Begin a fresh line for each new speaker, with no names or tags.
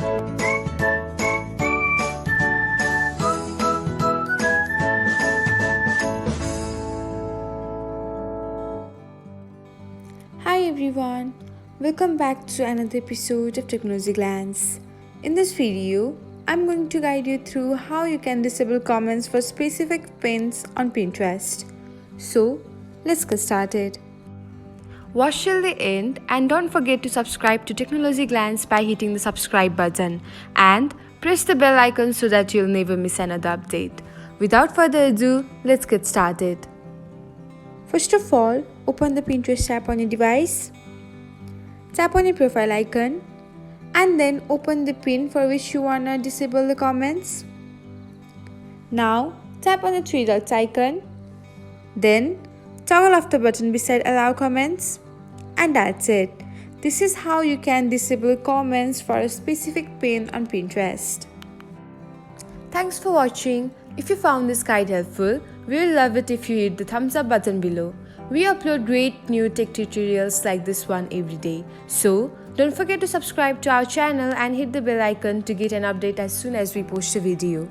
Hi everyone, welcome back to another episode of Technologyglance. In this video, I'm going to guide you through how you can disable comments for specific pins on Pinterest. So, let's get started. Watch till the end and don't forget to subscribe to Technologyglance by hitting the subscribe button and press the bell icon so that you'll never miss another update. Without further ado, let's get started. First of all, open the Pinterest app on your device. Tap on your profile icon and then open the pin for which you wanna disable the comments. Now, tap on the three dots icon. Then, toggle off the button beside allow comments. And that's it. This is how you can disable comments for a specific pin on Pinterest. Thanks for watching. If you found this guide helpful, we will love it if you hit the thumbs up button below. We upload great new tech tutorials like this one every day. So, don't forget to subscribe to our channel and hit the bell icon to get an update as soon as we post a video.